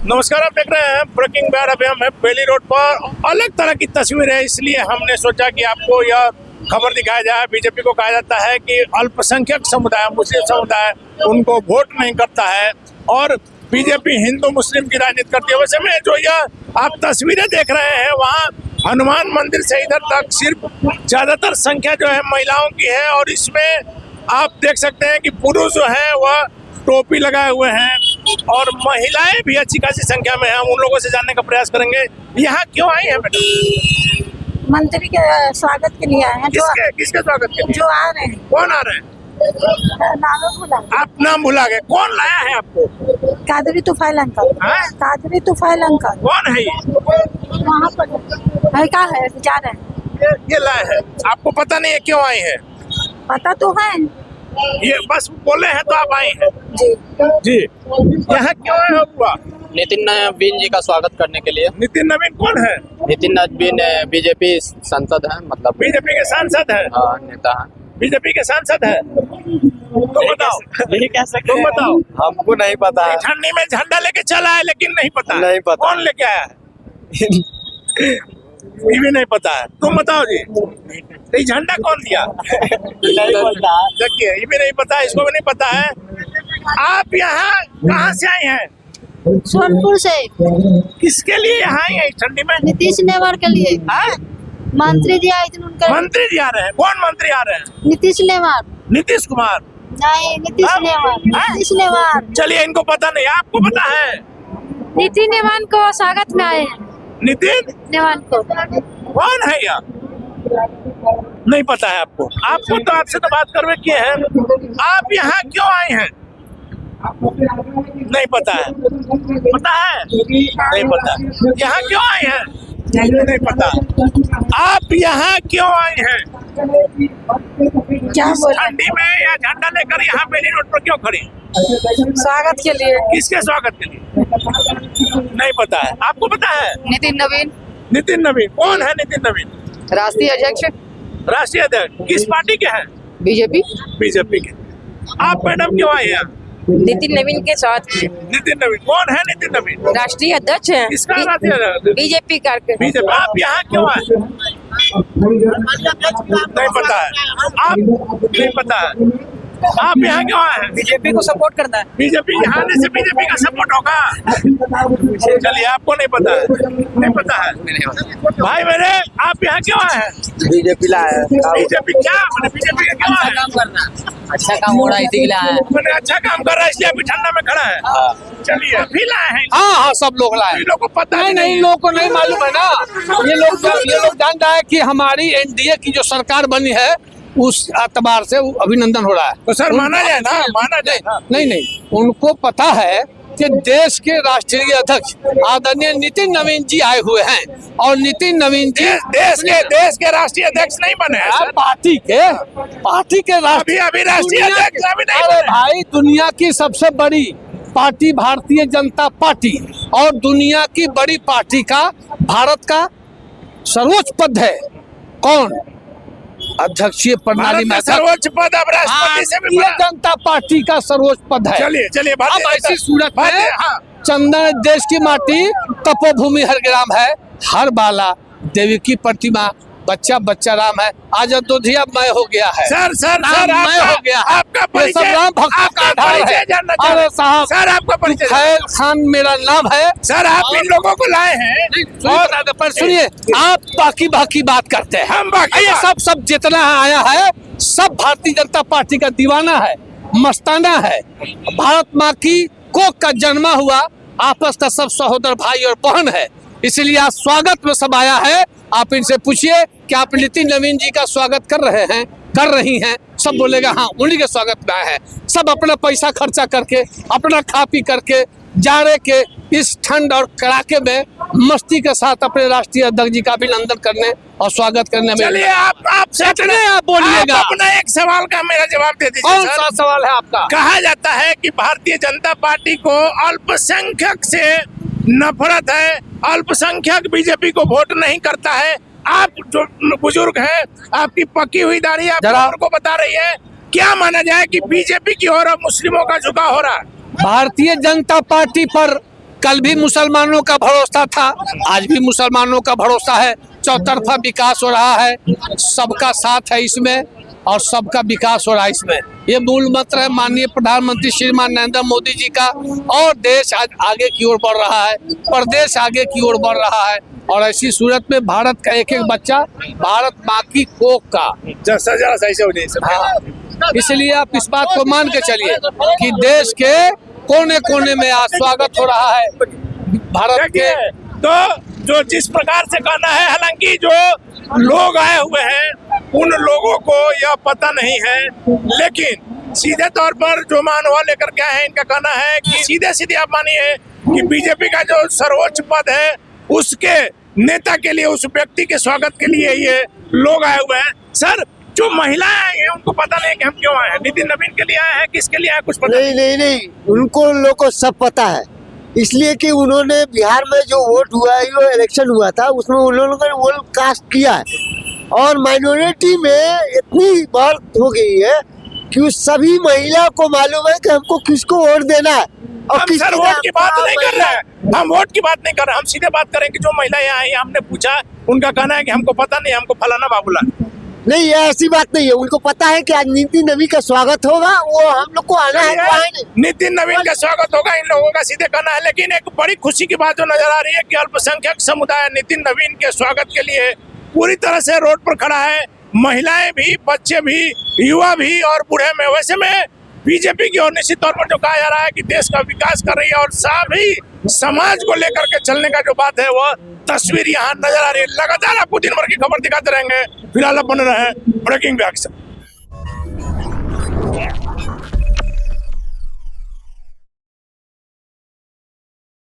नमस्कार, आप देख रहे हैं ब्रेकिंग बैड। अभी हम बेली रोड पर अलग तरह की तस्वीर है, इसलिए हमने सोचा कि आपको यह खबर दिखाया जाए। बीजेपी को कहा जाता है कि अल्पसंख्यक समुदाय, मुस्लिम समुदाय उनको वोट नहीं करता है और बीजेपी हिंदू मुस्लिम की राजनीति करती है। वैसे में जो यह आप तस्वीरें देख रहे हैं, वहाँ हनुमान मंदिर से इधर तक सिर्फ ज्यादातर संख्या जो है महिलाओं की है और इसमें आप देख सकते हैं कि पुरुष जो है वह टोपी लगाए हुए हैं और महिलाएं भी अच्छी खासी संख्या में हैं। हम उन लोगों से जानने का प्रयास करेंगे यहाँ क्यों आई है मैडम। मंत्री के स्वागत के लिए आए हैं। किसके स्वागत के लिए? जो आ रहे हैं। कौन आ रहे हैं? नाम भुला। आप नाम भुला गए। कौन लाया है आपको? कादरी तुफैल अंकल। कादरी तुफैल अंकल। कौन है ये? वहाँ पर है, क्या है, जा रहे हैं। ये लाए है, आपको पता नहीं है क्यों आई है? पता तो है, ये बस बोले हैं तो आप आई हैं। जी जी, यहाँ क्यों आए हो बुआ? नितिन नवीन जी का स्वागत करने के लिए। नितिन नवीन कौन है? नितिन नवीन बीजेपी सांसद है, मतलब बीजेपी के सांसद है। हाँ, नेता है। बीजेपी के सांसद है। तुम बताओ, यही कह सकते तुम बताओ। हमको नहीं पता है। ठंडी में झंडा लेके चला है लेकिन नहीं पता। नहीं पता। कौन लेके आया है? ये भी नहीं पता है। तुम बताओ जी, ये झंडा कौन दिया? देखिए, ये भी नहीं पता, इसको भी नहीं पता है। आप यहाँ कहाँ से आए हैं? सोनपुर से। किसके लिए यहाँ आई है ठंडी में? नीतीश नेवार के लिए। हाँ? मंत्री जी आए थे उनका। मंत्री जी आ रहे हैं। कौन मंत्री आ रहे हैं? नीतीश नेवार। नीतीश कुमार? नहीं, नीतीश हाँ? नेवार। हाँ? नीतीश नेवार। चलिए, इनको पता नहीं, आपको पता है? नीतीश नेवार को स्वागत में आए हैं। नितिन नेवार को। कौन है यह? नहीं पता है आपको? आपको तो आपसे तो बात करवे किए हैं। आप यहाँ क्यों आए हैं? नहीं पता है। पता है? नहीं पता। यहाँ क्यों आए हैं? नहीं पता। आप यहाँ क्यों आए हैं? क्या बोल? ठंडी में या झंडा लेकर यहाँ बेली रोड पर क्यों खड़ी? स्वागत के लिए। किसके स्वागत के लिए? नहीं पता है। आपको पता है? नितिन नवीन। नितिन नवीन कौन है? नितिन नवीन राष्ट्रीय अध्यक्ष। राष्ट्रीय अध्यक्ष किस पार्टी के हैं? बीजेपी। बीजेपी के। आप मैडम क्यों आए हैं? नितिन नवीन के साथ। नितिन नवीन कौन है? नितिन नवीन राष्ट्रीय अध्यक्ष है। किसका राष्ट्रीय अध्यक्ष? बीजेपी का। बीजेपी। आप यहाँ क्यों आए? नहीं पता है। आप नहीं पता है। आप यहाँ क्यों आए हैं? बीजेपी को सपोर्ट करना है। बीजेपी यहाँ आने से बीजेपी का सपोर्ट होगा? चलिए, आपको नहीं पता है। नहीं पता है भाई मेरे। आप यहाँ क्यों आए हैं? बीजेपी लाया है। बीजेपी क्या मैंने? बीजेपी का क्यों आए हैं? करना, अच्छा काम हो रहा है इसीलिए आया है। मैंने अच्छा काम कर रहा है इसलिए अभी ठंडा में खड़ा है। चलिए, अभी लाए हैं। हाँ, सब लोग लाए। इन लोगों को पता नहीं, लोगों को नहीं मालूम है ना। ये लोग जान रहा है कि हमारी एनडीए की जो सरकार बनी है उस एतबार से अभिनंदन हो रहा है। तो सर माना जाए ना, माना जाए ना। नहीं, उनको पता है कि देश के राष्ट्रीय अध्यक्ष आदरणीय नितिन नवीन जी आए हुए हैं और नितिन नवीन जी देश के राष्ट्रीय अध्यक्ष नहीं बने हैं सर। पार्टी के राष्ट्रीय अभी राष्ट्रीय अध्यक्ष अभी नहीं अरे बने। भाई, दुनिया की सबसे बड़ी पार्टी भारतीय जनता पार्टी और दुनिया की बड़ी पार्टी का भारत का सर्वोच्च पद है। कौन? अध्यक्षीय प्रणाली में सर्वोच्च पद अब राष्ट्रपति से भी भारतीय बड़ा। जनता पार्टी का सर्वोच्च पद है। चलिए अब ऐसी सूरत में हाँ। चंदन देश की माटी, तपोभूमि हर ग्राम है, हर बाला देवी की प्रतिमा, बच्चा राम है। आज अयोध्या मय हो गया है। सर मय हो गया है। आपका ये परिचय, सब राम भक्तों का आधार है। अरे साहब, सर आपका परिचय। खैर खान मेरा नाम है। सर आप इन लोगों को लाए हैं और पर सुनिए, आप बाकी बात करते हैं। हम बाकी ये सब जितना आया है सब भारतीय जनता पार्टी का दीवाना है, मस्ताना है। भारत माँ की कोख का जन्मा हुआ आपस का सब सहोदर भाई और बहन है, इसलिए आज स्वागत में सब आया है। आप इनसे पूछिए कि आप नितिन नवीन जी का स्वागत कर रहे हैं, कर रही हैं? सब बोलेगा हाँ, उन्हीं के स्वागत में आए हैं। सब अपना पैसा खर्चा करके, अपना खा पी करके, जाड़े के इस ठंड और कड़ाके में मस्ती के साथ अपने राष्ट्रीय अध्यक्ष जी का अभिनंदन करने और स्वागत करने में। चलिए, आप बोलिएगा। अपना एक सवाल का मेरा जवाब दे दीजिए। कौन सा सवाल है आपका? कहा जाता है कि भारतीय जनता पार्टी को अल्पसंख्यक से नफरत है, अल्पसंख्यक बीजेपी को वोट नहीं करता है। आप जो बुजुर्ग हैं, आपकी पकी हुई दाढ़ी आप को बता रही है, क्या माना जाए कि बीजेपी की ओर अब मुस्लिमों का झुकाव हो रहा है? भारतीय जनता पार्टी पर कल भी मुसलमानों का भरोसा था, आज भी मुसलमानों का भरोसा है। चौतरफा विकास हो रहा है, सबका साथ है इसमें और सबका विकास हो रहा है इसमें। ये मूल मंत्र है माननीय प्रधानमंत्री श्रीमान नरेंद्र मोदी जी का। और देश आज आगे की ओर बढ़ रहा है, प्रदेश आगे की ओर बढ़ रहा है। और ऐसी सूरत में भारत का एक एक बच्चा भारत माँ की कोख का, जरा सही से हो जाए। हाँ, इसलिए आप इस बात को मान के चलिए कि देश के कोने कोने में आज स्वागत हो रहा है भारत के। तो जो जिस प्रकार से कहना है, हालांकि जो लोग आए हुए हैं उन लोगों को यह पता नहीं है, लेकिन सीधे तौर पर जो मानवा लेकर के आए हैं, इनका कहना है कि सीधे सीधे आप मानिए कि बीजेपी का जो सर्वोच्च पद है उसके नेता के लिए, उस व्यक्ति के स्वागत के लिए ये लोग आए हुए हैं। सर, जो महिलाएं आई हैं उनको पता नहीं कि हम क्यों आए हैं, नितिन नवीन के लिए आए हैं, किसके लिए आए, कुछ पता नहीं, उनको लोग को सब पता है। इसलिए कि उन्होंने बिहार में जो वोट हुआ है, जो इलेक्शन हुआ था, उसमें उन लोगों ने वोट कास्ट किया है और माइनॉरिटी में इतनी बढ़त हो गई है कि सभी महिला को मालूम है कि हमको किसको वोट देना है। और हम सर वोट की बात नहीं कर रहे हैं, हम वोट की बात नहीं कर रहे हैं, हम सीधे बात करें कि जो महिलाएं आई, हमने पूछा, उनका कहना है कि हमको पता नहीं, हमको फलाना बाबूला। नहीं, ये ऐसी बात नहीं है। उनको पता है कि आज नितिन नवीन का स्वागत होगा, वो हम लोग को आना है, तो आएंगे। नितिन नवीन का स्वागत होगा, इन लोगों का सीधे कहना है। लेकिन एक बड़ी खुशी की बात जो नजर आ रही है कि अल्पसंख्यक समुदाय नितिन नवीन के स्वागत के लिए पूरी तरह से रोड पर खड़ा है। महिलाएं भी, बच्चे भी, युवा भी और बूढ़े में। वैसे में बीजेपी की ओर निश्चित तौर पर जो कहा जा रहा है कि देश का विकास कर रही है और सभी समाज को लेकर के चलने का जो बात है वह तस्वीर यहाँ नजर आ रही है। लगातार आपको दिन भर की खबर दिखाते रहेंगे। फिलहाल आप बने रहे ब्रेकिंग बैग से।